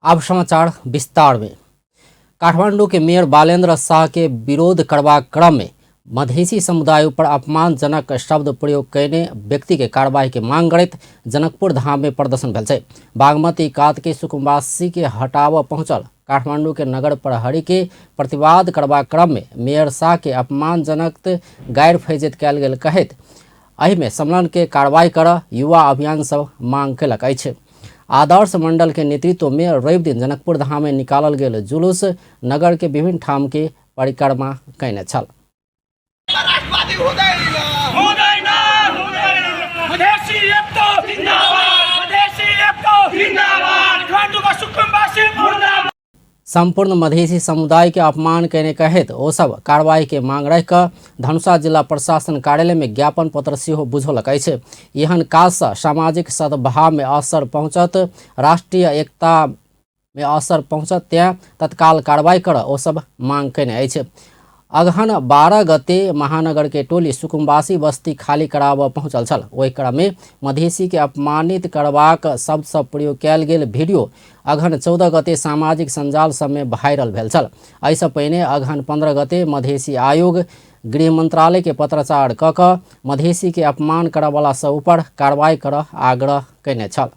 अब समाचार विस्तार में। काठमांडू के मेयर बालेंद्र शाह के विरोध करवा क्रम में मधेसी समुदाय पर अपमानजनक शब्द प्रयोग करने व्यक्ति के कार्रवाई के मांग करत जनकपुर धाम में प्रदर्शन भेल छै। बागमती कात के सुकुम्बासी के हटाव पहुंचल काठमांडू के नगर प्रहरी के प्रतिवाद करवा क्रम में मेयर शाह के अपमानजनक गैर फैजियत कयल गेल कहैत एहि में सम्मेलन के कार्रवाई कर युवा अभियान सब मांग कयलक अछि। आदर्श मंडल के नेतृत्व में रवि दिन जनकपुर धाम में निकालल गेल जुलूस नगर के विभिन्न ठाम के परिक्रमा कयने छल। संपूर्ण मधेसी समुदाय के अपमान करने कहत ओ सब कार्रवाई के मांग रख कर धनुषा जिला प्रशासन कार्यालय में ज्ञापन पत्र सेहो बुझौलक अछि। एहन काज सँ सामाजिक सद्भाव में असर पहुँचत, राष्ट्रीय एकता में असर पहुँचत तें तत्काल कार्रवाई कर ओ सब मांग कयने अछि। अगहन 12 गते महानगर के टोली सुकुम्बासी बस्ती खाली कराबऽ पहुंचल छल। ओहि क्रम में मधेसी के अपमानित करबाक शब्द सब प्रयोग कयल गेल वीडियो अगहन 14 गते सामाजिक संजाल सब में वायरल भेल छल। एहिसँ पहिने अगहन 15 गते मधेसी आयोग गृह मंत्रालय के पत्राचार कऽ कऽ मधेसी के अपमान करयवला सब ऊपर कार्रवाई कर आग्रह कयने छल।